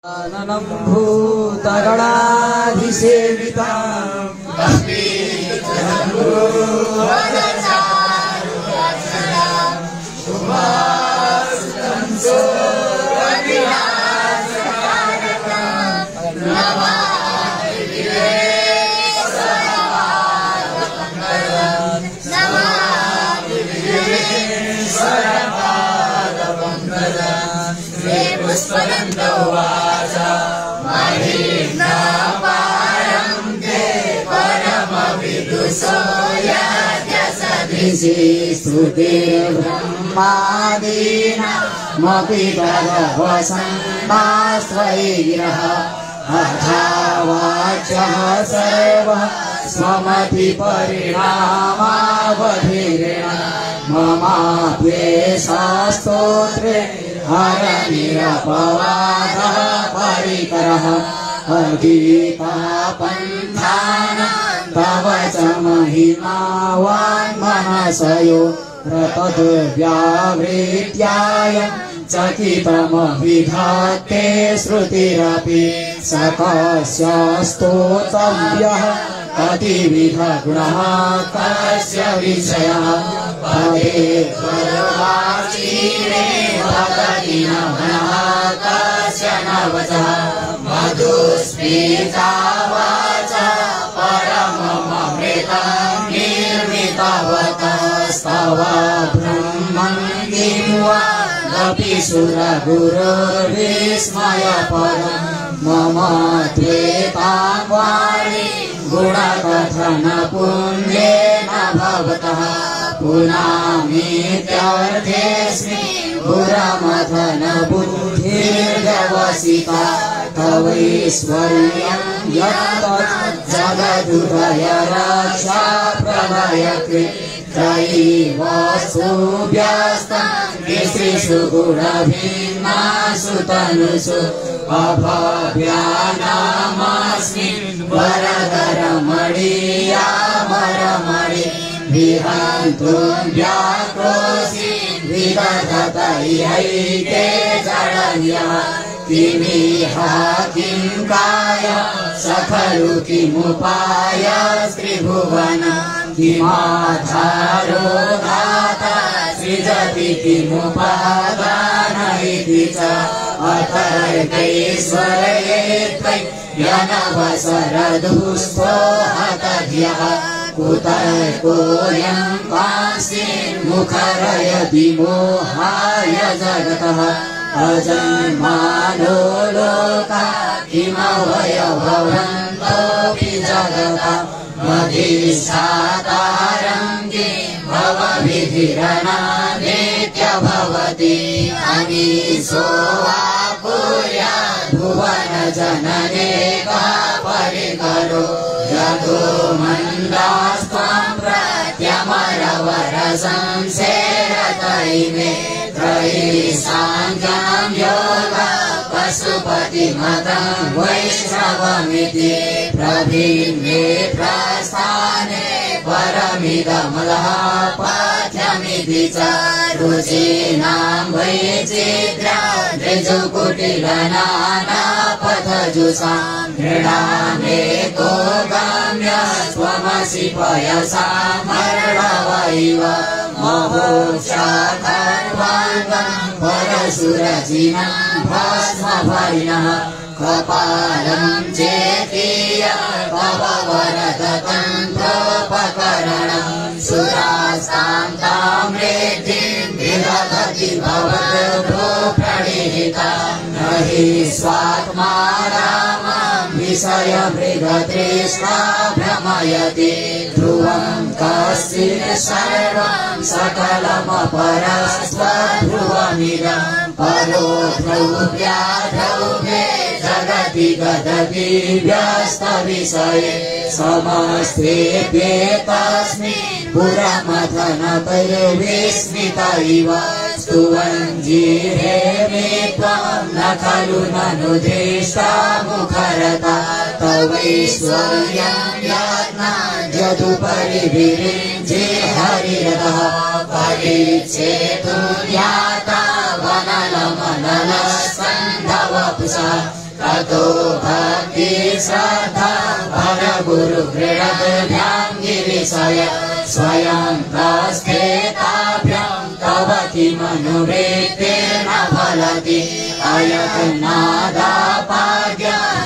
आननं भूतगणाधिसेवितां पुष्पदन्तवाच महिम्ना पारं ते परमविदुषो यद्यसदिशि स्तुतिर्ब्रह्मादीनामपि तदवसन्नास्त्वयिरः अथावाच्यः सर्वः स्वमतिपरिणामावधिरेण ममाप्येषा स्तोत्रे हरनिरपवादः परिकरः गीतापन्थानां तव च महिमावान्मनसयो रतद्व्यावृत्याय चकितमभिधाते श्रुतिरपि सकस्य स्तोतव्यः कतिविधगुणः कस्य विषयः पदे त्वद्वाचीरे भगति नमः कस्य न वचः मधुस्मिता वाचा परममृतं निर्मितवतस्तव ब्रह्मं किं वा कपिसुरगुरुर्विस्मयपरं मम त्वेतां वाणी गुणकथनपुण्येन भवतः पुनामीत्यर्थेऽस्मि पुरमथनबुद्धिर्व्यवसिता तवैश्वर्यं यत्तज्जगदुदय रक्षा प्रलयकृत् त्रयीवस्तुभ्यस्तं तिसृषु गुणभिन्नासु तनुषु अभव्यानामस्मिन् वरदरमणीयामरमणि विहन्तुं व्याक्रोशि विदधत इहैके जडन्यः किमिह किं काय सखलु किमुपाय त्रिभुवन किमाधारो दाता सृजति किमुपादान इति च अथर्वैश्वर्ये त्वय्यनवसरदुःस्थो हतध्यः कुतर्कोऽयं कांस्तिमुखरयति मोहाय जगतः अजन्मानो लोका किमवयभवन्तोऽपि जगता मधीशातारं किं भवविधिरनादेत्य भवति अनीशो वा कुर्यात् भुवनजननेकः परिकरो यतो मन्दास्त्वं प्रत्यमरवरसंसेरत इमे त्रयी साङ्ख्यं योगः पशुपतिमतं वैष्णवमिति प्रभिन्ने प्रस्थाने परमिदमलः पाठ्यमिति च रुचीनां वैचित्र्यं ऋजुकुटिलनानापथजुषां दृढामेको गम्य स्वमसि पयसामर्णवैव महोक्षाथर्वाङ्गं परशुरजिनं भस्मभरिणः कपालं चेतीय तव वरदतन्त्रोपकरणं सुरास्तां ताम्रेद्धिं विदधति भवद्भ्यो प्रणिहिता न हि स्वात्मा रामं विषयमृगतृष्णा भ्रमयति ध्रुवं कश्चित् सर्वं सकलमपरस्त्वध्रुवमिदं परो ध्रुव्याध्रुवे जगति गदति व्यस्तविषये समस्तेऽप्येतस्मिन् पुरमथनतैर्विस्मित इव स्तुवञ्जीरे मे त्वं न खलु ननुदृष्टा मुखरता तवैश्वर्यं यत्नाद्यदुपरिविरिञ्चे हरिरतः परिच्छेतुं याता वनलमनलस्कन्धवपुषा ततो भक्ति श्रद्धा भर गुरु गृहभ्यां गिरिशय स्वयं प्रस्थिताभ्यां तव किमनुवृत्तिर्न फलति अयत्नादापाद्या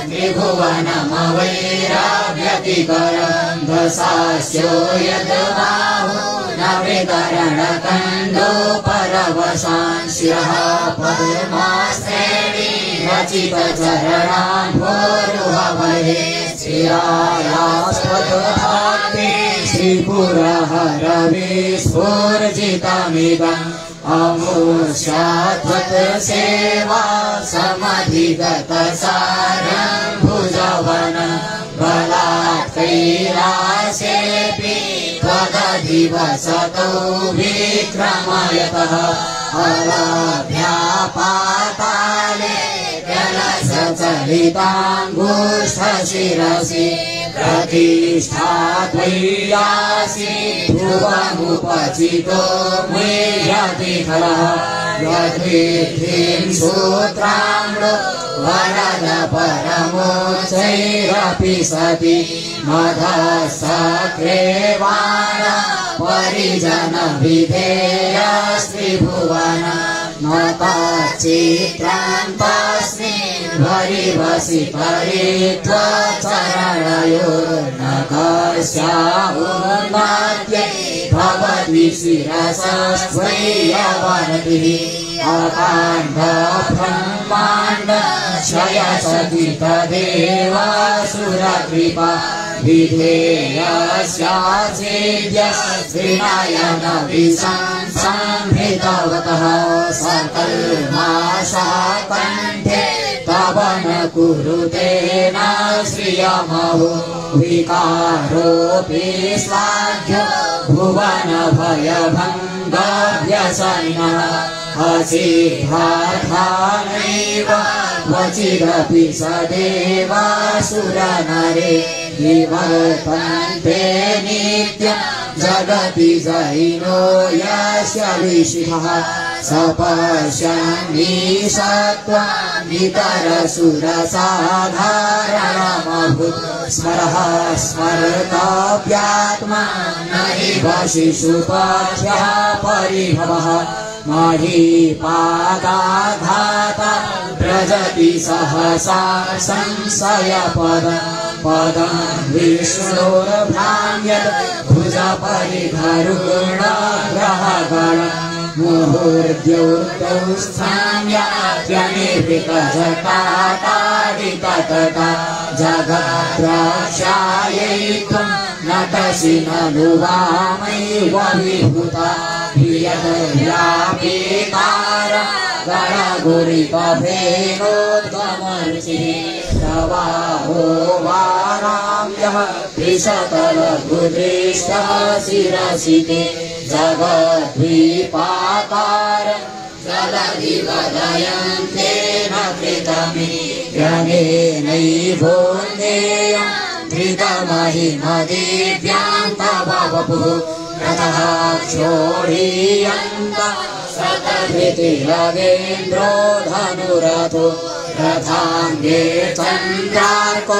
त्रिभुवनमवैराव्यतिकरं दशास्यो यद्बाहु न वितरणकण्डो परवशान् शिरः पद्माश्रेणी रचितचरणाम्भोरुहवहे श्रियायास्पदभाक्ति श्रीपुरहरविस्फुर्जितमिदम् अमुष्यात्वत् सेवा समधिगतसारं भुजवनं बलात् कैलासेऽपि त्वदधिवसतो विक्रमयतः अलाभ्यापाताले व्यलसचलिताङ्गुष्ठशिरसि प्रतिष्ठा त्वय्यासि ध्रुवमुपचितो मुह्यति खलः यद्विद्धिं सूत्राम्लो वरद परमोच्चैरपि सति मधसक्रेवाण परिजनविधेयस्त्रिभुवन नताचित्रान्तस्मिन् वरिवसि परित्वचरणयोर्न कस्याहुन्नाद्यै भवति शिरसस्त्वय्यवनतिः अकाण्ड ब्रह्माण्ड क्षयसति तदेवासुरकृपा विधेयस्याचेद्यस्त्रिनयनविसंसंहृतवतः सकल्माशाकण्ठे तव न कुरुते न श्रियमहो विकारोऽपि श्लाघ्यो भुवनभयभङ्गव्यसनिनः असिद्धार्थानैव क्वचिदपि सदेवासुरनरे निवर्तन्ते नित्यं जगति जैनो यस्य विशिखः स पश्यन्निशत्वं नितरसुरसाधारणमभूत् स्मरः स्मर्तव्यात्मा न हि शिशुपाठ्यः परिभवः महीपादाघाता व्रजति सहसा संशयपदं विष्णोर्भ्राम्यत् भुजपरिधरुणग्रहगण मुहूर्द्योक्तौ स्थाम्यात्यनिवृतजटाटादिततटा जगद्रक्षायै नटसि ननु वामैव विभूता व्यापिकार गणगुरितभेनोद्गमरुचिः तवाहो वाराम्यः त्रिशतलभुदृष्टः शिरसि ते जगद्वीपाकार जलधिवलयन्तेन कृतमित्यनेनैवोन्नेयं धृतमहिमदिव्यां तव वपुः रथः क्षोणीयन्त शतधृतिरगेन्द्रो धनुरथो रथाङ्गे चन्द्रार्को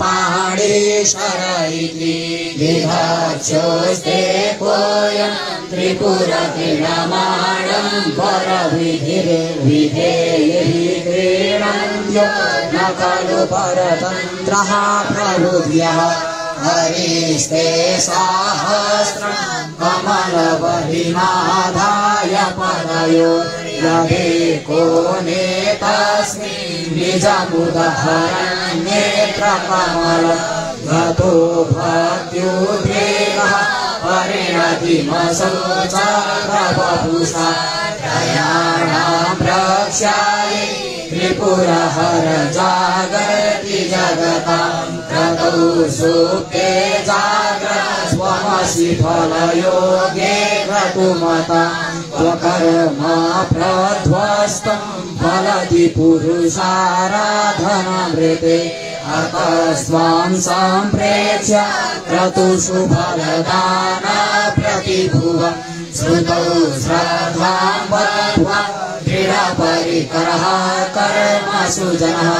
रथचरणपाणीशर इति विभक्षोस्ते कोऽयं त्रिपुरक्रीडमाणं परविधिर्विधेयैः क्रीडन्त्यो न खलु परतन्त्रः प्रहृद्यः हरिस्ते सहस्रं कमलवहिनाधाय पदयो यदेको नेतस्मिन् निजमुदहरन्नेत्रकमल गतो भक्त्युद्वेगः परिणतिमशोचप्रवपुषा त्रयाणां रक्षायै त्रिपुरहर जागर्ति जगतां क्रतौ सुप्ते जाग्रत् स्वमसि फलयोगे क्रतुमता स्वकर्म प्रध्वस्तं फलति पुरुषाराधनामृते अतस्त्वां सम्प्रेक्ष्य क्रतुषु फलदाना प्रतिभुव श्रुतौ श्रद्धां बद्ध्वा दृढपरिकरः कर्म सुजनः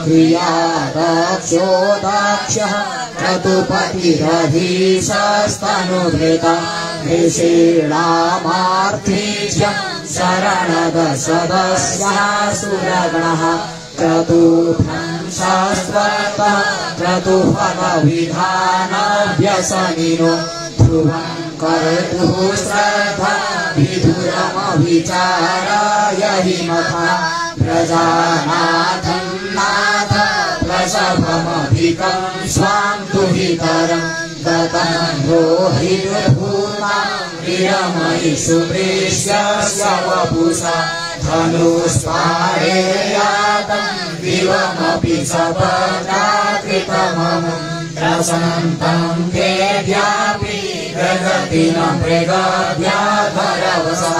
क्रियादक्षो दक्षः क्रतुपतिरधीशस्तनुभृता ऋषीणामार्थीज्य शरणदशदस्यः सुरगणः क्रतुभं शाश्वतः क्रतुफलविधानव्यसनिनो ध्रुवं कर्तुः श्रद्धा विधुरमविचाराय हिमथा प्रजानाथं नाथ प्रसभमधिकं स्वां दुहितरं गतं रोहिर्भूतां विरमयि सुप्रेष्यस्य वपुषा धनुष्पाणेयातं दिवमपि सपदाकृतमम् प्रसन्तं देव्यापि प्रगतिनं मृगव्याधरवसा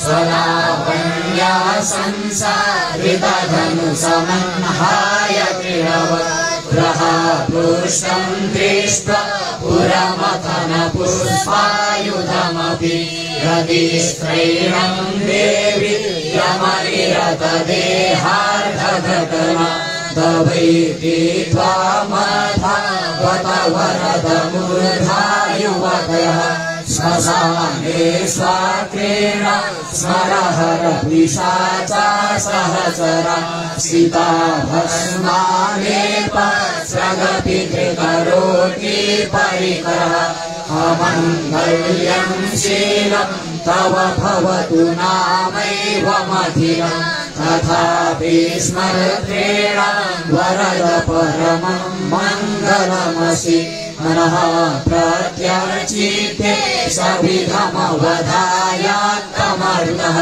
स्वलावण्या संसारितधनुसमन्हाय क्रीडवत् ग्रहपुष्टं दृष्ट्वा पुरमथनपुष्पायुधमपि हृदिस्त्रैणं देवी यमनिरतदेहार्धघटना तवैति त्वामथा वरदमूर्धा युवतयः श्मशाने स्वाक्रेण स्मरहर पिशाचा सहचरा सीता भस्मालेप स्वगतिकरोति परिकरः अमङ्गल्यं शीलं तव भवतु नामैवमधिरम् तथापि स्मरेण वरद परमं मङ्गलमसि मनः प्रत्यर्चिते सविधमवधायात्तमर्तः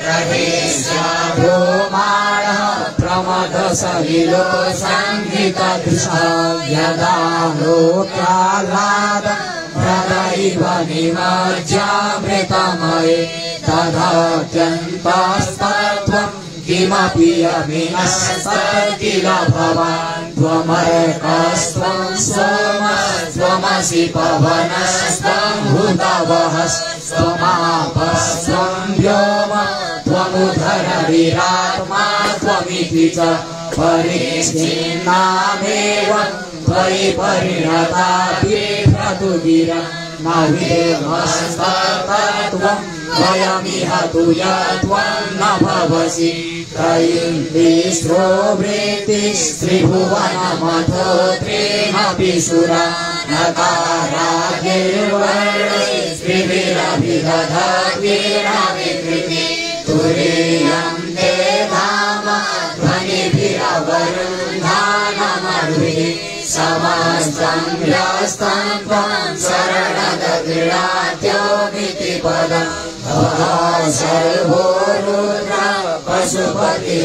प्रदेशाभ्रोमाणः प्रमदसलिलो सङ्गीतदृशः यदा लोक्याह्लादं हृदयैव निमज्यामृतमये तदात्यन्तस्तत्त्वं किमपि अविनश्यकिल भवान् त्वमर्कस्त्वं सोमस्त्वमसि पवनस्त्वं भूतवहस्त्वमापस्त्वं व्योम त्वमुधरविरात्मा त्वमिति च परिच्छिन्नामेव त्वयि परिणता बिभ्रतु गिरा न विदेवस्तत्त्वं वयमिह तु यत्त्वं न भवसि त्रयीन्द्रिस्रो वृत्तिस्त्रिभुवनमथो त्रीनपि सुरा नकाराद्यैर्वर्णिस्त्रिभिरभिदधद्वीरविकृति तुरीयं ते धाम ध्वनिभिरवरुन्धानमरुः समस्तं व्यस्तं त्वं शरणदगृहात्योमिति पदम् सर्वो रुद्र पशुपतिरथोग्रसः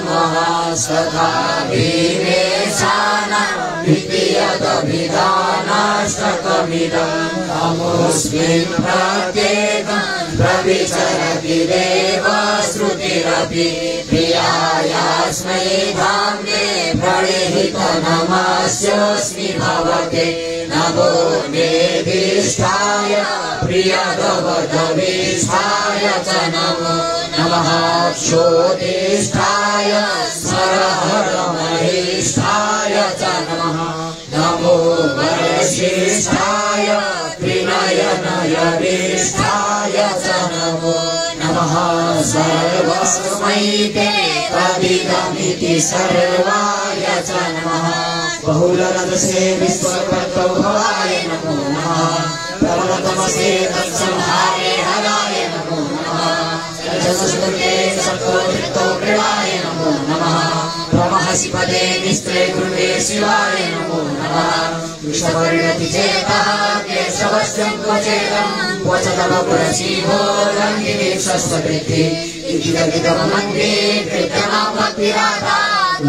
महासखा भीमेशान द्वितीयदभिधानाष्टकमिदं तमोऽस्मिन् प्रत्येकं प्रविचरति देवश्रुतिरपि प्रियायास्मै धाम्ने प्रणिहितनमस्योऽस्मि भवते नमो नेदिष्ठाय प्रियदवदविष्ठाय च नमो नमः क्षोदिष्ठाय स्मरहरमहेष्ठाय च नमः नमो वरशिष्ठाय त्रिनयनयविष्ठाय च नमो नमः सर्वस्मै ते तदिदमिति सर्वाय च नमः बहुलरदसे विश्वकर्तौ भवाय नमो नमः प्रबलतमसे तत्संहारे हराय नमो नमः जगत्सुते सत्त्ववृत्तौ प्रियाय नमो नमः प्रमहसि पदे निस्त्रे गुरुवे शिवाय नमो नमः विषवर्णति चेतः केशवस्यं क्वचेदं क्वचतव पुरसीभो रङ्गिनी षष्ठवृत्ति इति दगितमन्त्रे कृत्यनां भक्तिराधा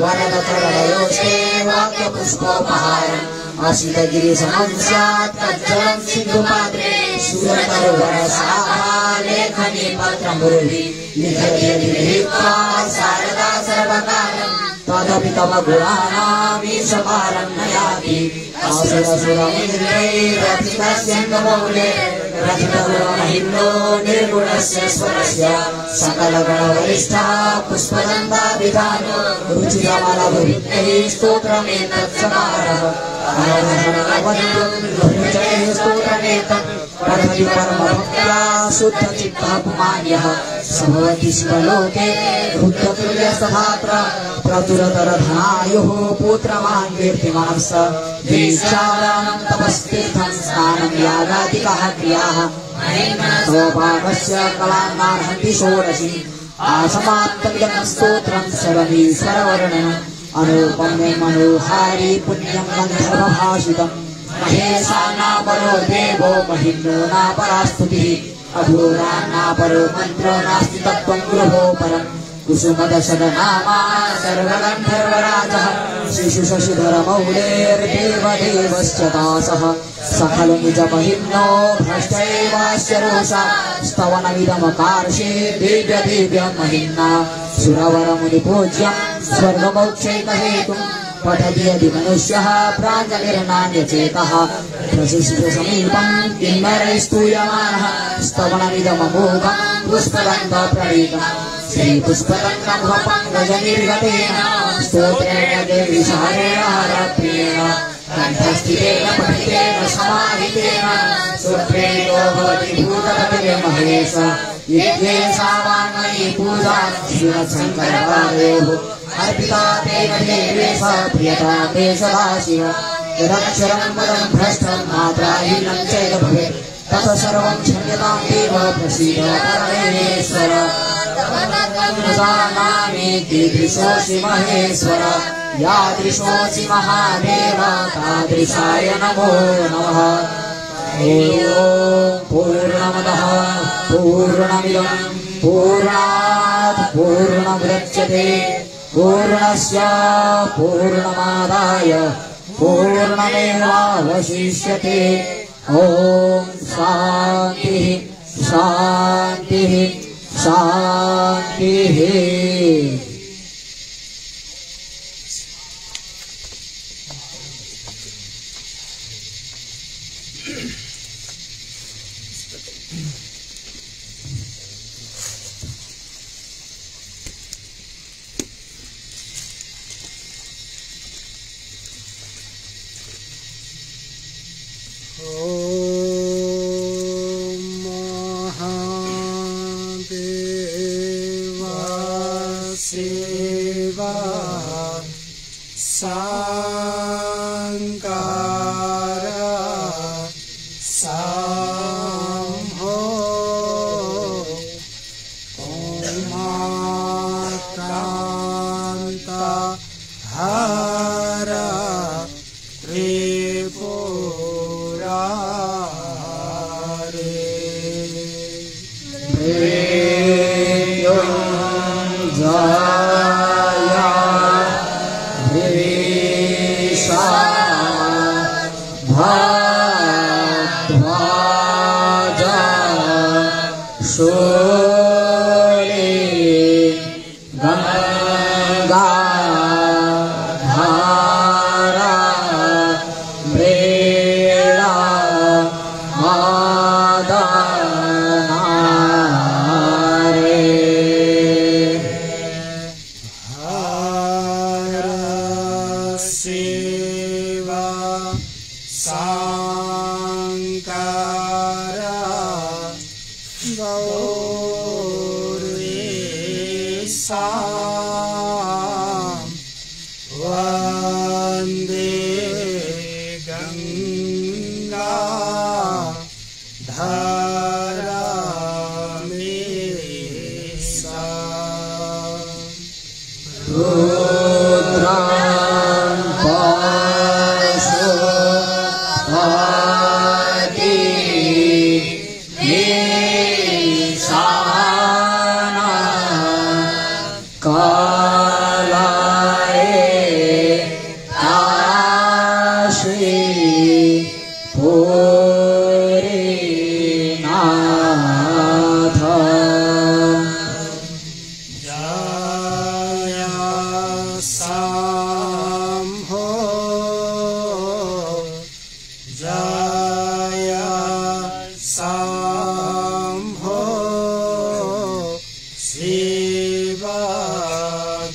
वरदकरयोषे वाक्यपुष्पोपहारम् असितगिरिसमं स्यात् तज्जलं सिन्धुपात्रे सुरतरुवरसाः लेखनी पत्रं गुरुभिः लिखति यदि विहित्वा शारदा सर्वकालम् तदपि तव गुणानामीशपारं न याति असुरसुरमिन्द्रैरथितस्यन्दमौले रथितगुणमहिम्नो निर्गुणस्य स्वरस्य सकलगणवरिष्ठः पुष्पदन्ताभिधानो रुचिकमलभुविद्मैः स्तोत्रमेतत्सकारः स्तोत्रमेतत् पठति परमभक्त्या शुद्धचित्तः पुमान्यः स भवति शिवलोके रुद्रतुल्यसभात्र प्रचुरतरधनायुः पुत्रमान् कीर्तिमान् स द्विशालां तपस्तीर्थं स्नानं यागादिकः क्रियाः स्वपाकस्य कलान्नार्हन्ति षोडशी आसमाप्तमिदं स्तोत्रं शरमीश्वरवर्णनम् अनुपमे मनोहारी पुण्यं गन्धर्वभाषितम् महेशानापरो देवो महिम्नो नापरास्तुतिः अघोरा नापरो मन्त्रो नास्ति तत्त्वं गृहो परम् कुसुमदशदनामा सर्वगन्धर्वराजः शिशुशशिधरमौलेर्देवदेवश्च दासः सकलु निजमहिम्नो भ्रष्ट एवास्य रोषा स्तवनमिदमकार्षे दिव्यदिव्यं महिम्ना सुरवरमुनिपूज्यं स्वर्गमोक्षैकहेतुम् पठति यदि मनुष्यः प्राञ्जलिर्नान्यचेतः प्रशिशिशुसमीपं किन्नरैस्तूयमानः स्तवनमिदममोघं पुष्पदन्तप्रणीतम् श्रीपुष्पदन्तमुखपङ्कजनिर्गतेन स्तोत्रेण देवी सहरेण कण्ठस्थितेन पठितेन समाहितेन सुप्रेतो भवति भूतपतिर्महेश यज्ञेशा वाङ्मयी पूजा शिवशङ्करपादयोः अर्पिता तेन देवेश प्रियता ते सदाशिव यदक्षरं पदं भ्रष्टं मात्राहीनं चैव भवेत् तत् सर्वं क्षम्यतां देव प्रसीद परमेश्वर कीदृशोऽसि महेश्वर यादृशोऽसि महादेव तादृशाय नमो नमः। ॐ पूर्णमदः पूर्णमिदं पूर्णात् पूर्णमुदच्यते पूर्णस्य पूर्णमादाय पूर्णमेवावशिष्यते। ॐ शान्तिः शान्तिः शान्तिः।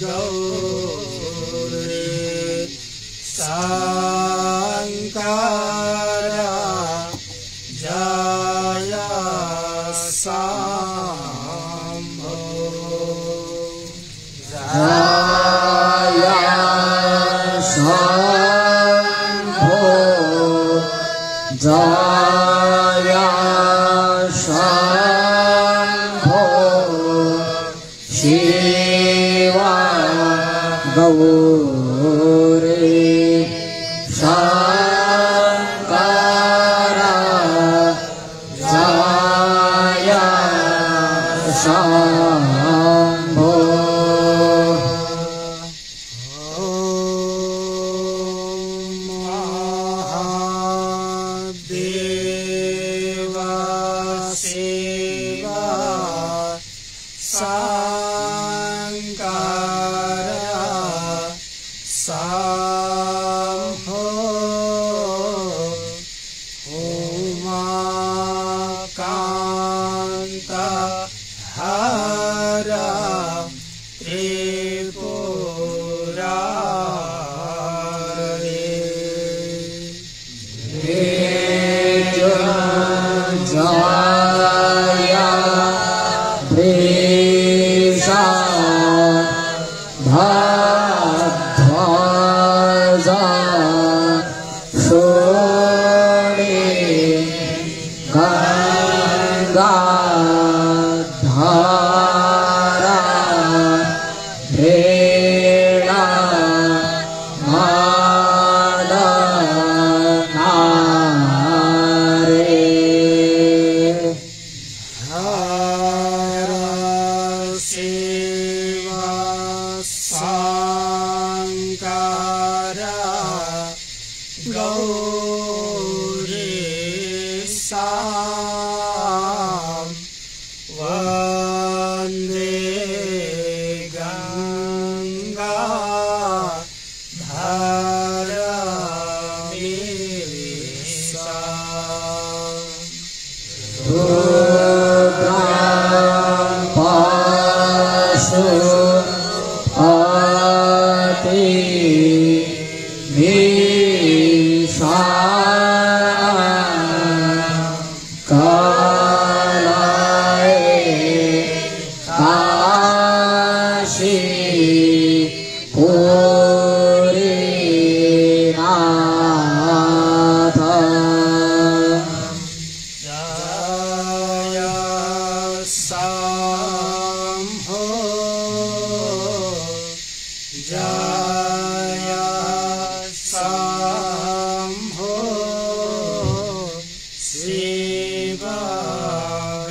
गौरी शंकरा जय शंभो जय शंभो शिव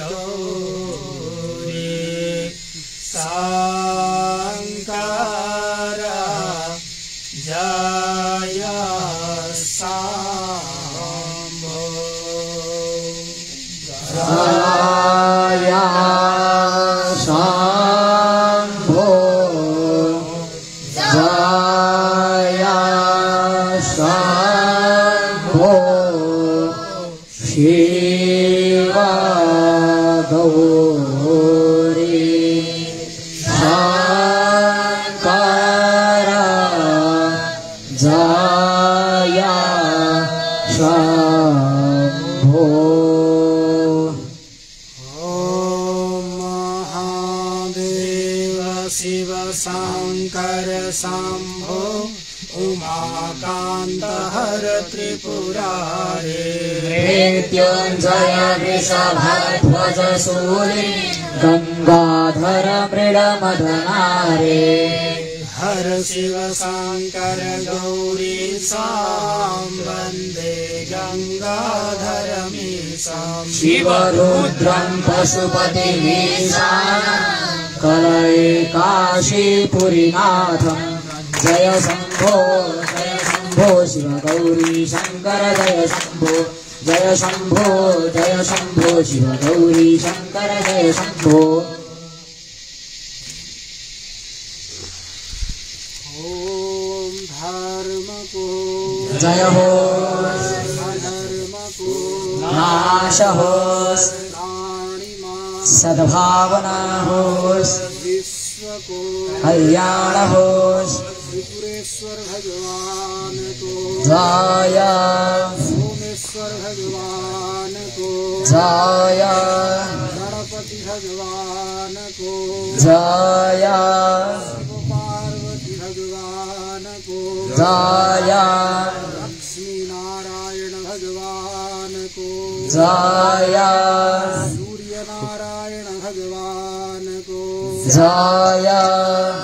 गौरी शंकरा जय शंभो गंगाधर मृडमदनारे हर शिव शंकर गौरी साम वंदे गंगाधर मीसाम शिव रुद्रं पशुपति कलये काशीपुरीनाथं जय शंभो शिव गौरी शंकर जय शंभो शिव गौरी शंकर जय शंभो। ओम धर्म को जय हो, धर्म को नाश हो, सद्भावना हो, विश्व को कल्याण हो त्रिपुरेश्वर भगवान को जय सोमेश्वर भगवान को जय गणपति भगवान को जय पार्वती भगवान को जय लक्ष्मी नारायण भगवान को जय सूर्य नारायण भगवान को जय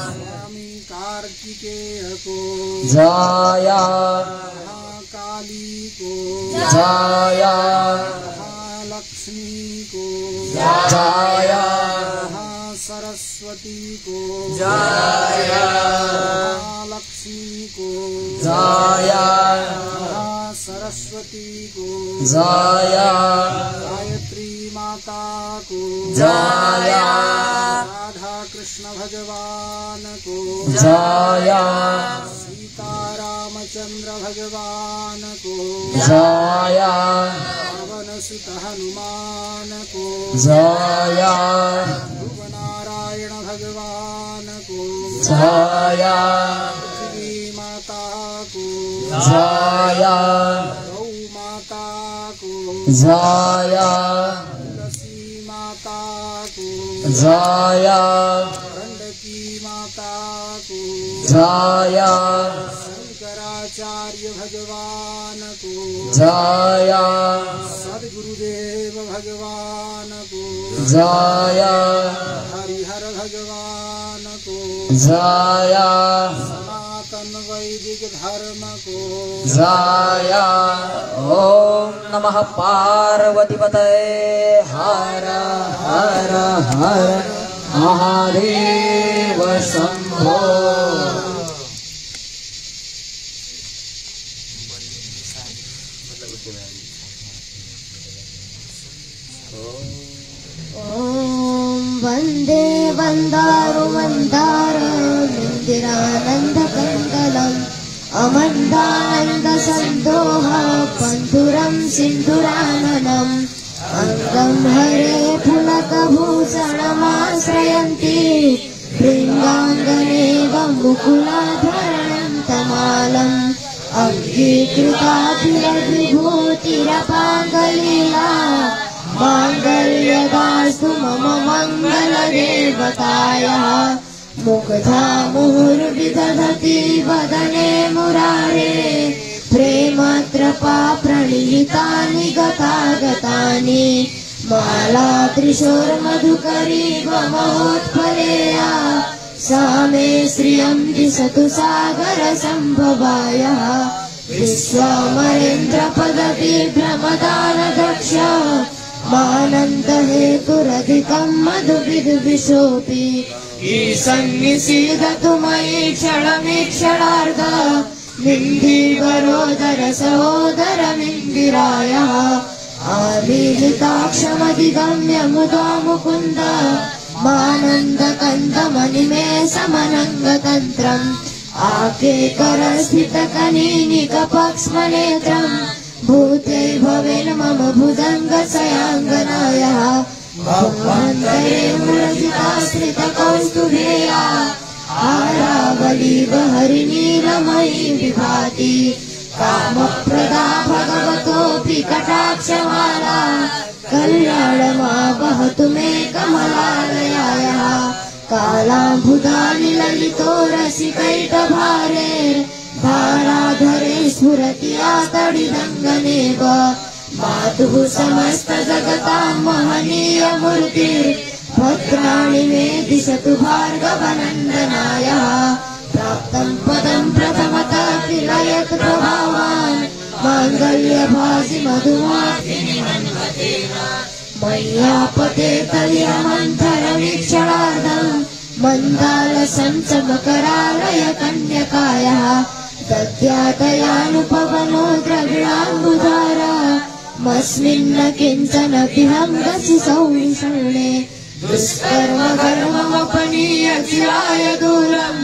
स्वामी कार्तिकेय को जय महाकाली को जय महालक्ष्मी को जय महासरस्वती को जय महालक्ष्मी को जय सरस्वती को जय गायत्री माता को जय राधा कृष्ण भगवान को जय सीता रामचंद्र भगवान को जय पवन सुत हनुमान को जय ध्रुव नारायण भगवान को जय पृथ्वी माता को जय गौ माता को जय तुलसी माता को जय गंडकी माता को जय शंकराचार्य भगवान को जय सद्गुरुदेव भगवान को जय हरिहर भगवान को जय सनातन वैदिक धर्म को जय ओम नमः पार्वतीपतये हर हर हर महादेव शंभो वन्दे वन्दारुमन्दारमिन्दिरानन्दकन्दलम् अमन्दानन्दसन्दोह पन्थुरं सिन्धुराननम् अङ्गं हरे पुलकभूषणमाश्रयन्ति भृङ्गाङ्गनेवं मुकुलाधरणं तमालम् अङ्गीकृताखिलविभूतिरपाङ्गलीला माङ्गल्यदास्तु मम मङ्गलदेवतायाः मुग्धा मुहुर्विदधति वदने मुरारे प्रेमत्रपा प्रणीतानि गतागतानि माला त्रिशूर्मधुकरी ममोत्पलेया सा मे श्रियं दिशतु सागरसम्भवायः विश्वामरेन्द्रपदविभ्रमदानदक्ष मानन्दहेतुरधिकं मधुविदुविशोऽपि ईशन्निषीदतु मयि क्षणमीक्षणार्ध मिन्धीवरोदर सहोदरमिन्दिरायः आलीलिताक्षमधिगम्य मुदा मुकुन्द मानन्दकन्दमनिमेषमनङ्गतन्त्रम् आकेकरस्थितकनीनिकपक्ष्मनेत्रम् भूते भवेन मम भुजङ्गशयाङ्गनायः भवन्तरे मुरजिताश्रितकौस्तुभेया आरावलीव हरिनीलमयी विभाति कामप्रदा भगवतोऽपि कटाक्षमाला कल्याणमावहतु मे कमलालयायः कालाम्बुदानि ललितो रसिकैटभारेर्धाराधरे स्फुरति आतडिदङ्गनेव मातुः समस्तजगतां महनीयमूर्तिर्भद्राणि मे दिशतु भार्गवनन्दनायः प्राप्तं पदं प्रथमतः किल यत् प्रभावान् माङ्गल्यभासि मधुमार्तिनि मन्मतेन मय्यापते तलिहमन्थरवीक्षणार्धम् मन्दालसंचमकरालय कन्यकायः दद्यातयानुपवनो द्रविणाम्बुधारा मस्मिन्न किञ्चन विहङ्गसि सौविषणे दुष्कर्म कर्ममपनीय चिराय दूरम्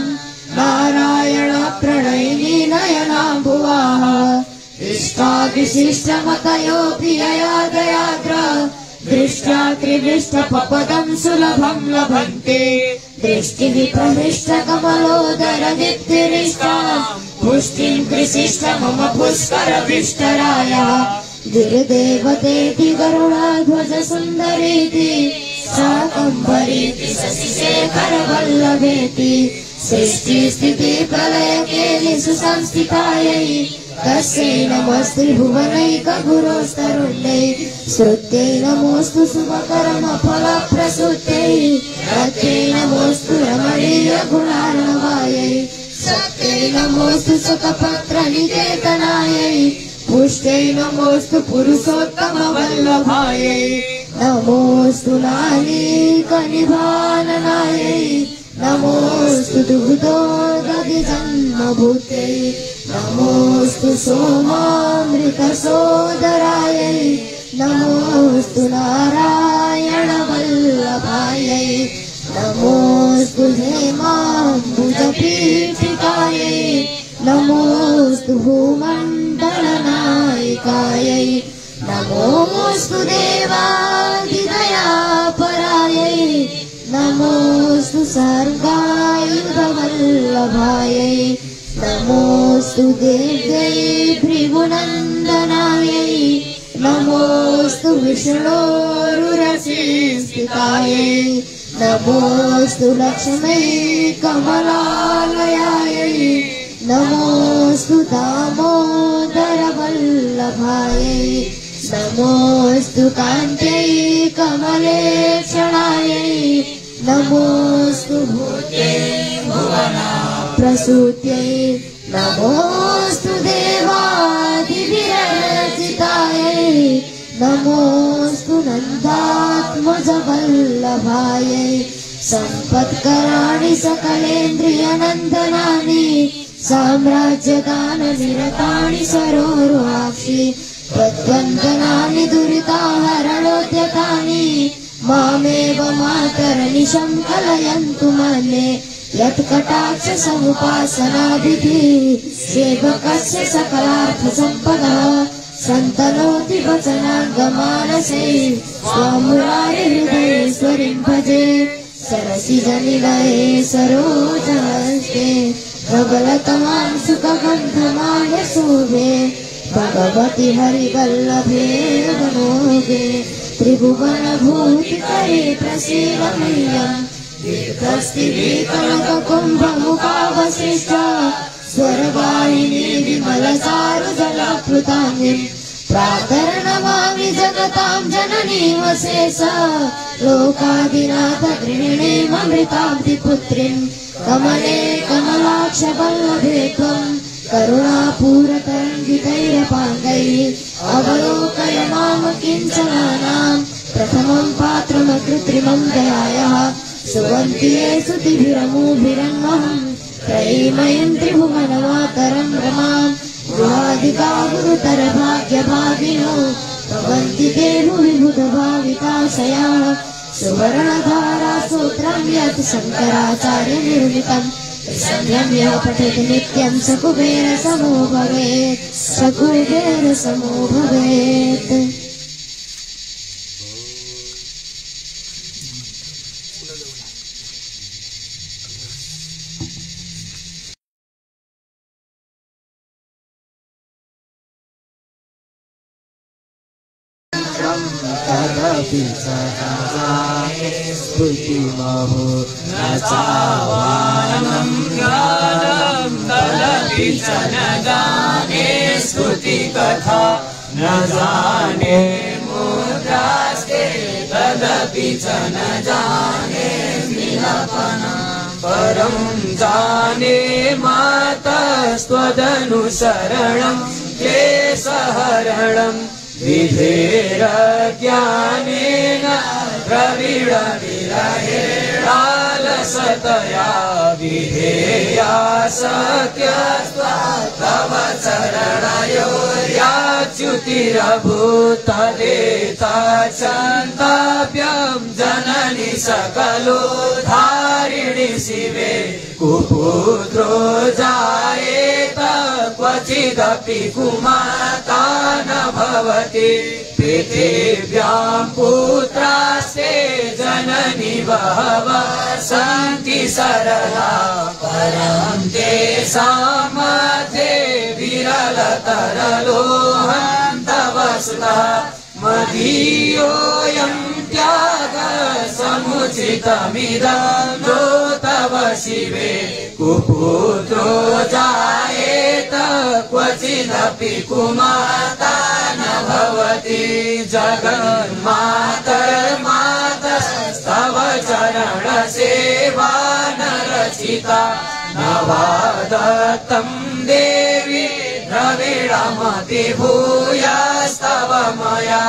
नारायण प्रणयिनी नयनाम्बुवाः इष्टाविशिष्टमतयोऽपि ययादयाग्र दृष्ट्या त्रिविष्टपदं सुलभं लभन्ते दृष्टिः प्रहृष्टकमलोदरदीप्तिरिष्टाम् पुष्टिं कृषिष्ट मम पुष्करविष्टरायः गिरिदेवतेति गरुडाध्वज सुन्दरीति शाकम्भरीति शशिशेखरवल्लभेति सृष्टि स्थिति प्रलयकेलिषु संस्थितायै तस्यै नमस्त्रिभुवनैकगुरोस्तरुण्यै श्रुत्यै नमोऽस्तु शुभकर्मफलप्रसूत्यै रत्यै नमोऽस्तु रमणीयगुणार्णवायै सत्यै नमोऽस्तु शतपत्रनिकेतनायै पुष्ट्यै नमोऽस्तु पुरुषोत्तमवल्लभायै नमोऽस्तु नालीकनिभाननायै नमोऽस्तु दुग्धोदधिजन्मभूत्यै नमोऽस्तु सोमामृतसोदरायै नमोऽस्तु नारायणवल्लभायै नमोऽस्तु हेमाम्बुजपीठिकायै नमोऽस्तु भूमण्डलनायिकायै नमोऽस्तु देवादिदयापरायै नमोऽस्तु सर्गायुधवल्लभायै नमोऽस्तु देव्यै भृगुनन्दनायै नमोऽस्तु विष्णोरुरसिस्थितायै नमोऽस्तु लक्ष्मै कमलालयायै नमोऽस्तु दामोदरवल्लभायै नमोऽस्तु कान्त्यै कमलेक्षणायै नमोऽस्तु भूत्यै भुवनाप्रसूत्यै नमोऽस्तु देवादिभिरर्चितायै नमोऽस्तु नन्दात्मजवल्लभायै सम्पत्कराणि सकलेन्द्रियनन्दनानि साम्राज्यदाननिरतानि सरोरुहाक्षि त्वद्वन्दनानि दुरिताहरणोद्यतानि मामेव मातरनिशं कलयन्तु मन्ये यत्कटाक्षसमुपासनाभिधि सेवकस्य सकलार्थसम्पदः सन्तनोति वचनागमानसै स्वामुरारिहृदयेश्वरीं भजे सरसिजनिलये सरोजहस्ते प्रबलतमां सुखगन्धमाय शोभे भगवति हरिवल्लभे मनोगे त्रिभुवनभूतिकरे प्रसीद मह्यम् दीर्घस्थितिकनककुम्भमुखावशिष्ट स्वर्वाहिनी विमलसारुजलप्लुताङ्गिम् प्रातर्नमामि जगतां जननीं वशेष लोकादिनाथ गृहिणीममृताब्धिपुत्रीम् कमले कमलाक्षवल्लभे त्वम् करुणापूरतरङ्गितैरपाङ्गैः अवलोकय माम किञ्चनानाम् प्रथमं पात्रमकृत्रिमं दयायाः सुवन्ति ये स्तुतिभिरमूभिरन्महम् त्रयीमयीं त्रिभुवनमातरं रमाम् गृहाधिका गुरुतरभाग्यभागिनो भवन्ति ते भुवि बुधभाविताशयाः सुवर्णधारा सूत्रं यत् शङ्कराचार्यनिर्मितम् संध्यं यः पठति नित्यं स कुबेरसमो भवेत् स कुबेरसमो भवेत् तदपि च स्तुतिमहो न चावानं ज्ञानं तदपि च न जाने स्तुतिकथा न जाने मुद्रास्ते तदपि च न जाने विलपनं परं जाने मातस्त्वदनुसरणं क्लेशहरणम् विधेरज्ञानेन प्रवीणविरहेणालसतया विधेया सत्यस्त्वा तव चरणयोर्याच्युतिरभूतदेता चन्ताभ्यं जननि सकलो धारिणि शिवे कुपुत्रो जायेत क्वचिद क्वचिदपि कुमाता न भवति पृथिव्यां पुत्रास्ते जननी बहवः सन्ति सरला परं तेषां मध्ये विरलतरलोहन्तवसुतः मदीयोऽयं त्यागः समुचितमिदं जो तव शिवे कुपुत्रो जायेत क्वचिदपि कुमाता न भवति जगन्मातर्मातस्तव चरणसेवा न रचिता न वा दत्तं देवी द्रविडमति भूयस्तव मया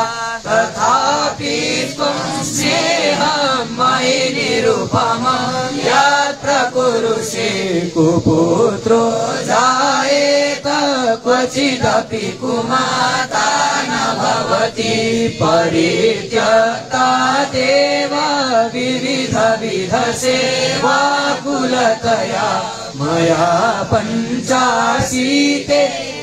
तथापि त्वं स्नेहं मयि निरुपमं यत् प्रकुरुषे कुपुत्रो जायेत क्वचिदपि कुमाता न भवति परित्यक्ता देव विविध सेवा कुलतया मया पञ्चाशीते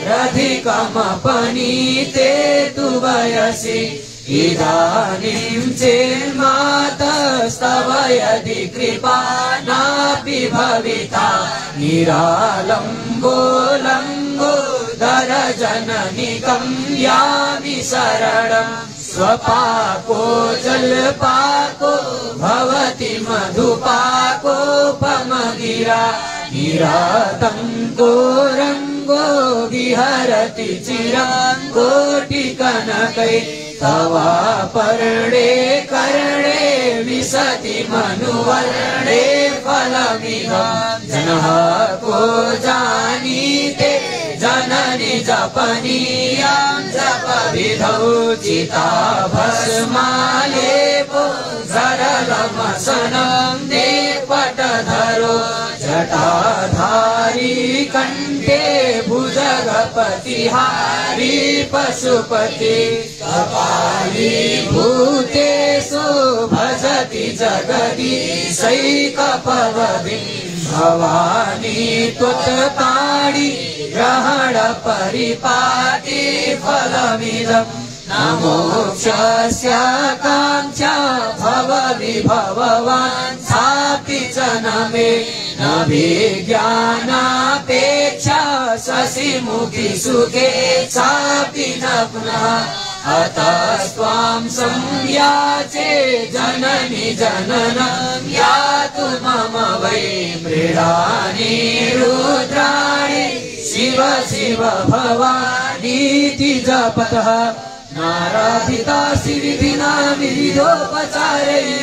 रधिकमपनीते तु वयसि इदानीं चेन्मातस्तव यदि कृपा नापि भविता निरालम्बो लम्बोदरजननिकं यामि शरणं स्वपाको जलपाको भवति मधुपाकोपमगिरा गिरातङ्गो रङ्गो विहरति चिरं कोटिकनकै तवापर्णे कर्णे विशति मनुवर्णे फलमिदं जनः को जानीते जननि जपनीयां जपविधौ चिताभस्मालेपो सरलमसनं देपटधरो जटाधारी कण्ठे भुजगपतिहारी पशुपति कपाली भूतेषु भजति जगदीशैकपदवीं भवानी त्वत्पाणि ग्रहण परिपाति फलमिदम् न मोक्षस्य काङ्क्षा भवविभववान् सापि च न मे न विज्ञानापेक्षा शशिमुखि सुखे सापि न पुनः अतस्त्वां संयाचे जननि जननं यातु मम वै मृडानि रुद्राणि शिव शिव भवानीति जपतः नाराधितासि विधिना विविधोपचारैः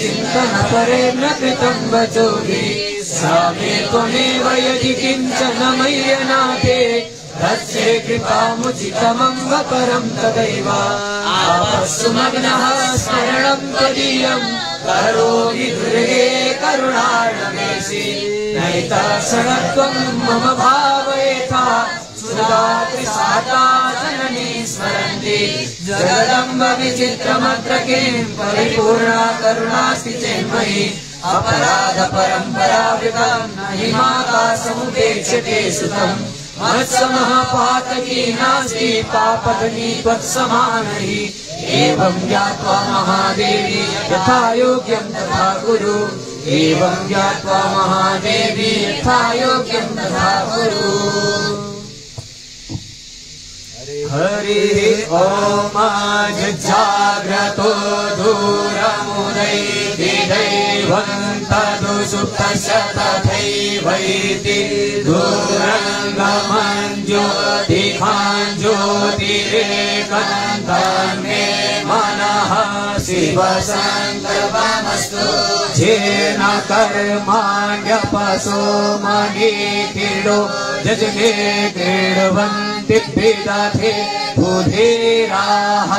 चिन्तन परे न कृतं वचोभिः सा मे त्वमेव यदि किञ्चन मय्यनाथे तस्य कृपामुचितमं परं तदैव आपस्सु मग्नः स्मरणं त्वदीयं करोमि दुर्गे करुणार्णवेशि नैतत्सरणत्वं मम भावयेथा सुधात्रिसाता जननी स्मरन्ति जगदम्ब विचित्रमत्र किं परिपूर्णा करुणास्ति चेन्मयि अपराध परम्परावृतं न हि माता समुपेक्षते सुतम् मत्समः पातकी नास्ति पापघ्नी त्वत्समानहि एवं ज्ञात्वा महादेवी यथा योग्यं तथा कुरु एवं ज्ञात्वा महादेवी यथा योग्यं तथा कुरु हरिः ॐ जाग्रतो दूरमुदैर्दैवं तदु सुप्तस्य तथैवैति दूरङ्गमञ्ज्योतिखान् ज्योतिरेकन्तन्मे मनः शिवसङ्कल्पमस्तु येन कर्माण्यपसो मनीतिरो जजने क्रीडवन्ति विदधे बुधिराः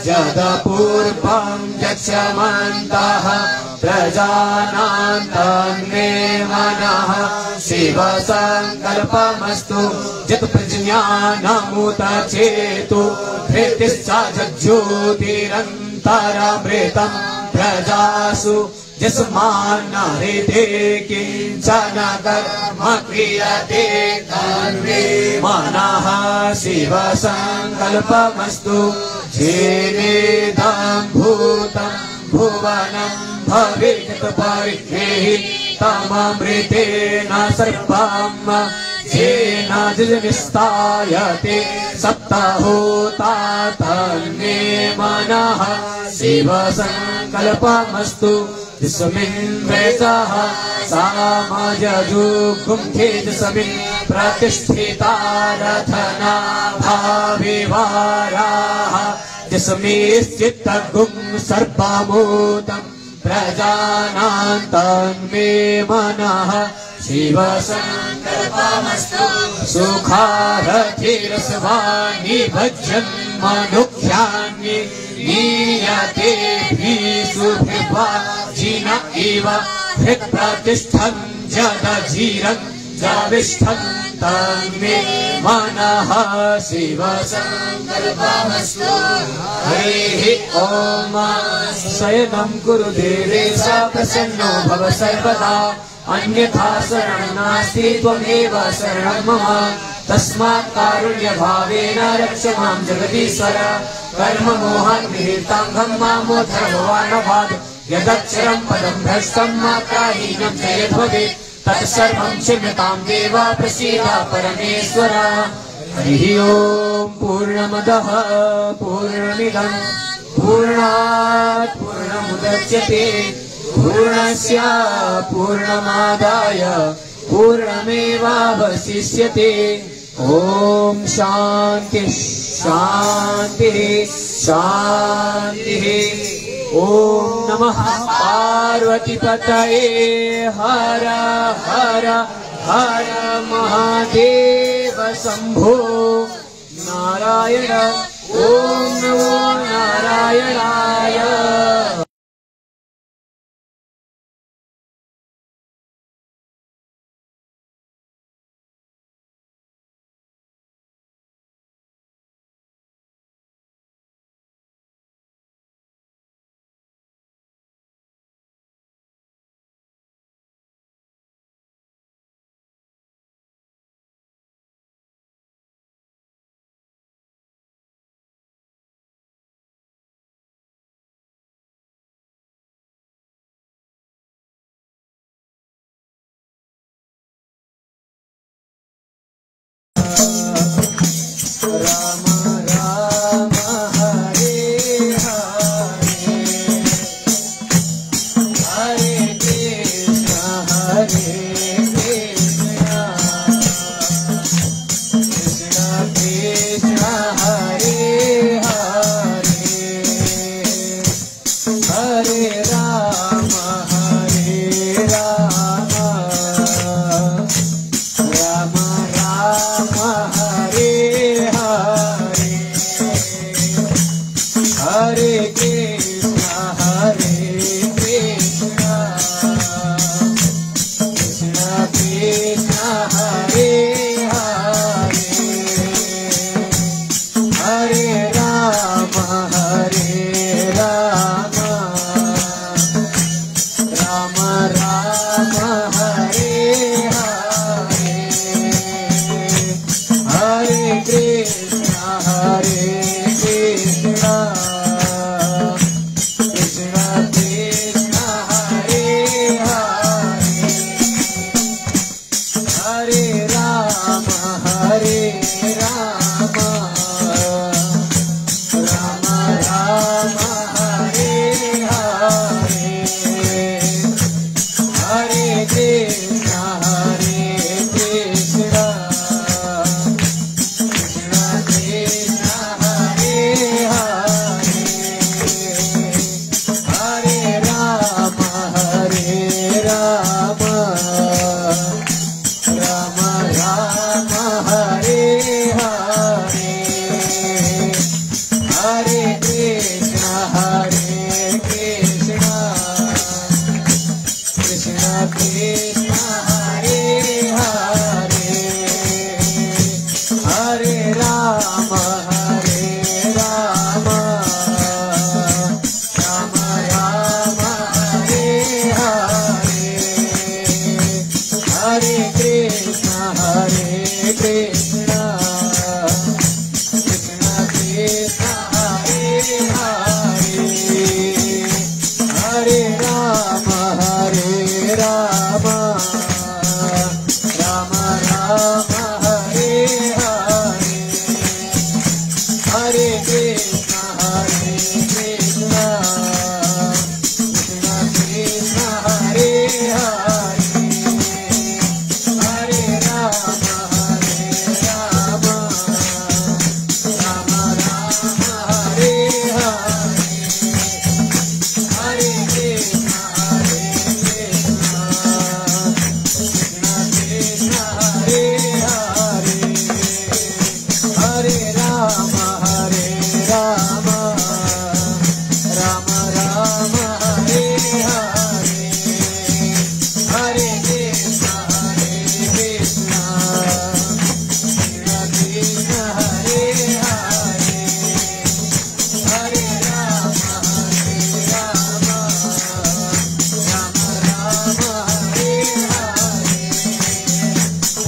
जदपूर्वं यक्षमन्तः प्रजानां तन्मे मनः शिवसङ्कल्पमस्तु यत्प्रज्ञानमुत चेतु धृतिश्च जज्योतिरन्तरमृतं प्रजासु यस्मान्नहृते किञ्चन कर्म क्रियते तन्मे मनः शिवसङ्कल्पमस्तु येनेदं भूतं भुवनं भवेत् परिहेहि तममृतेन सर्वम् येन निस्तायते सप्तहोता तन्मे मनः शिवसङ्कल्पमस्तु यस्मिन् वेदः सामयजुगुम्थे यस्मिन् प्रतिष्ठिता रथना भाविवाराः यस्मिंश्चित्तगुं सर्वभूतं प्रजानां तन्मे मनः शिवसङ्कल्पमस्तु सुखारथिरसवानि भज्यन् मनुख्यानि नीयते भीसुभिर्वाजिन इव हृत्प्रतिष्ठं जदजीरं जविष्ठं तन्मे मनः शिवसङ्कल्पमस्तु हरिः ॐ शयनं कुरु देवे स प्रसन्नो भव सर्वदा अन्यथा शरणं नास्ति त्वमेव शरणं मम तस्मात् कारुण्यभावेन रक्ष मां जगदीश्वर कर्ममोहात् विहिताङ्गं मामोद्धर भवानभाद् यदक्षरं पदं भ्रष्टं मात्राहीनं च यद्भवेत् तत्सर्वं क्षम्यतां देव प्रसीद परमेश्वर हरिः ॐ पूर्णमदः पूर्णमिदं पूर्णात् पूर्णमुदच्यते पूर्णस्य पूर्णमादाय पूर्णमेवावशिष्यते ॐ शान्तिः शान्तिः शान्तिः ॐ नमः पार्वतीपतये हर हर हर महादेव शम्भो नारायण ॐ नमो नारायणाय कृष्ण हरे कृष्ण कृष्ण कृष्ण हरे हरे हरे राम राम राम राम हरे हरे हरे कृष्ण कृष्ण कृष्ण हरे हरे हरे राम राम राम राम हरे हरे हरे कृष्ण कृष्ण हरे हरे हरे राम राम राम राम हरे हरे हरे कृष्ण कृष्ण कृष्ण हरे हरे हरे राम राम राम राम हरे हरे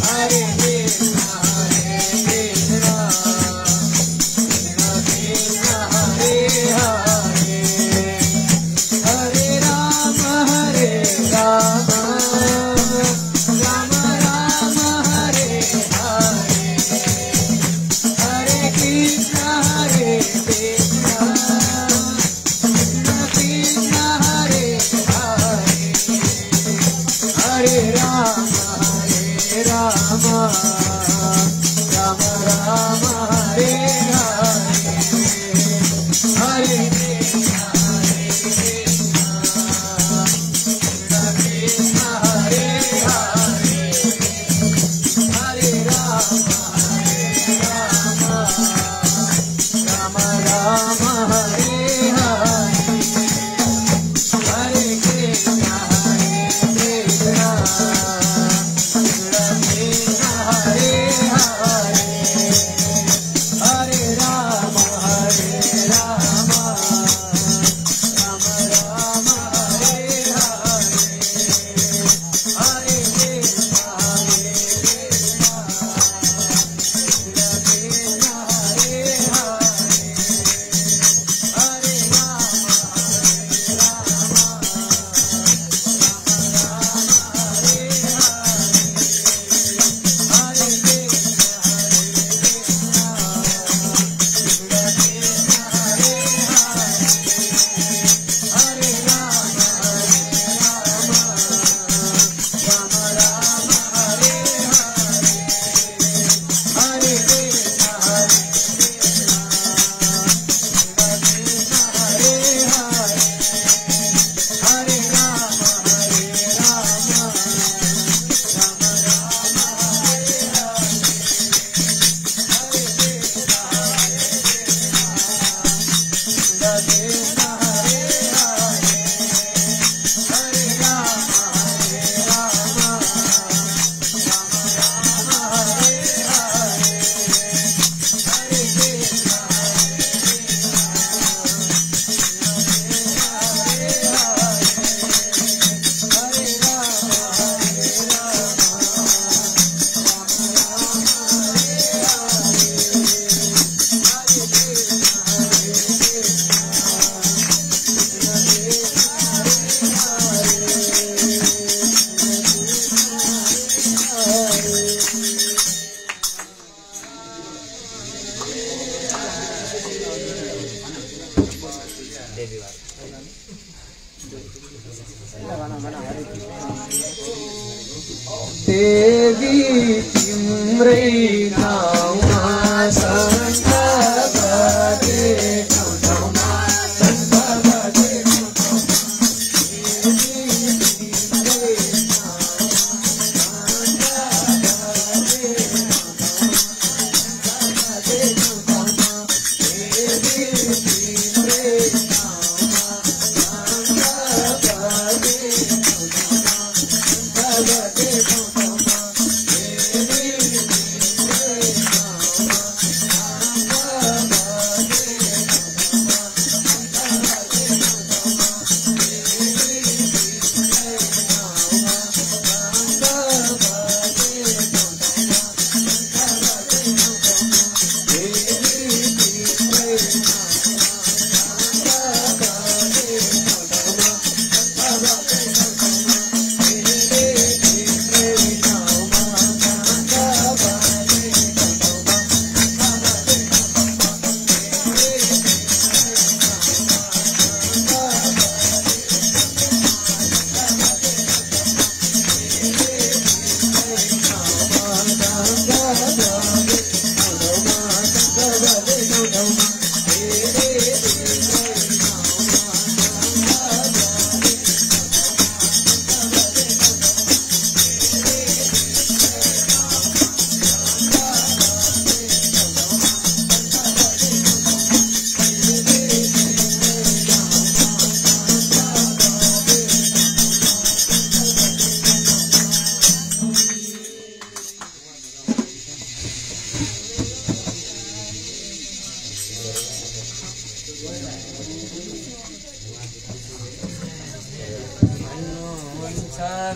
हरे कृष्ण कृष्ण कृष्ण हरे हरे हरे राम राम राम राम हरे हरे हरे कृष्ण कृष्ण कृष्ण हरे हरे हरे राम राम राम राम हरे हरे हरे कृष्ण कृष्ण हरे हरे हरे राम राम राम हरे हरे हरे कृष्ण कृष्ण कृष्ण हरे हरे हरे राम राम राम राम हरे हरे हरे कृष्ण कृष्ण कृष्ण हरे हरे हरे राम देवी तिम्रै ठाउँमा सन्त बजे ठाउँमा सन्त बजे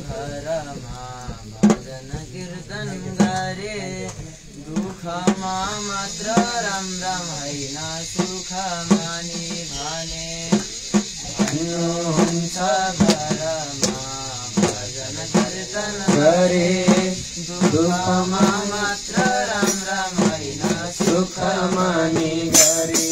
घरमा भजन कीर्तन गरे दुःख मात्र राम राम हैन सुख मानी भने भन्नुहुन्छ घरमा भजन कीर्तन गरे दुःखमा मात्र राम राम हैन सुख मानी गरे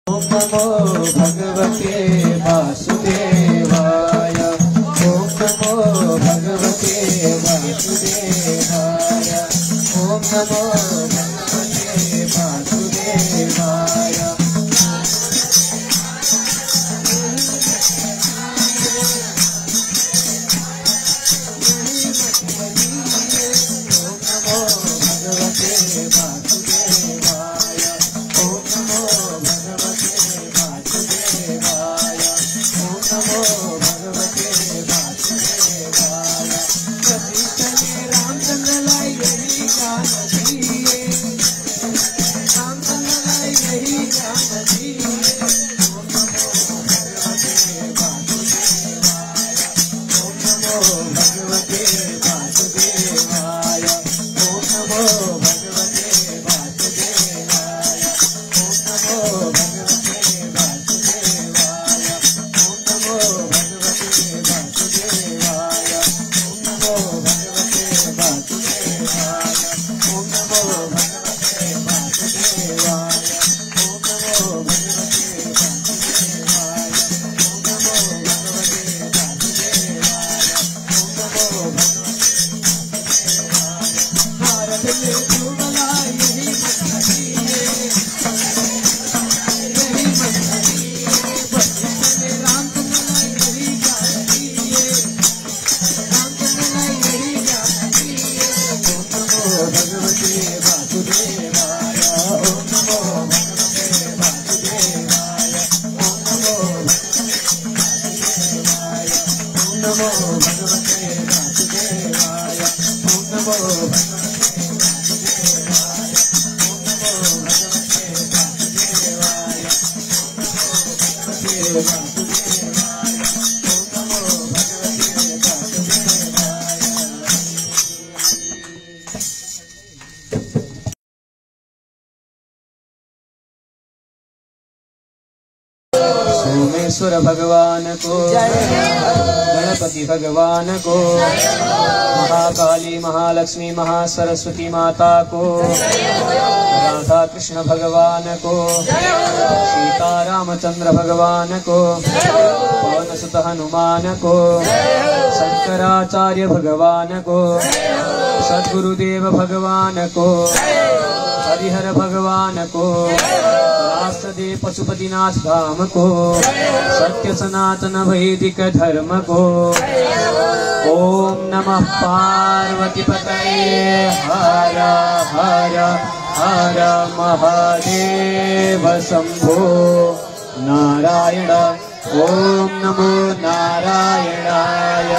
ओम नमो भगवते वासुदेवाय। ओम नमो भगवते वासुदेवाय। ओम नमो भगवते वासुदेवाय। भगवते वासुदेवाय सती चले रामचंद्र लाई यही ज्ञान दिए रामचंद्र लाई यही ज्ञान दिए ओम नमो भगवते वासुदेवाय ओम नमो भगवते वासुदेवाय ओम नमो भगवते वासुदेवाय ओम नमो भगवते वासुदेवाय ओम नमो भगवते वासुदेवाय ओम नमो भगवते वासुदेवाय ओम नमो भगवते वासुदेवाय ओम नमो भगवते वासुदेवाय ओम नमो भगवते वासुदेवाय ओम नमो भारत में जुगला यही मंदिर यही मंदिर बच्चे रामचंद्र यही ज्ञान दिए रामचंद्र यही ज्ञान दिए ओम नमो भगवते वासुदेवाय ओम नमो भगवते वासुदेवाय ओम नमो वासुदेवाय ओम नमो भगवते वासुदेवाय ओम नमो भगवते वासुदेवाय ओम नमो भगवते वासुदेवाय ओम नमो भगवते वासुदेवाय ओम नमो भगवते वासुदेवाय सोमेश्वर भगवान को गणपति भगवान को महाकाली महालक्ष्मी महासरस्वती माता को राधा कृष्ण भगवान को सीता रामचंद्र भगवान को पवन सुत हनुमान को शंकराचार्य भगवान को सद्गुरुदेव भगवान को हरिहर भगवान को वासुदेव पशुपतिनाथ धाम को सत्य सनातन वैदिक धर्म को ओम नमः पार्वती पतये हर हर हर महादेव शंभो नारायण ओम नमो नारायणाय।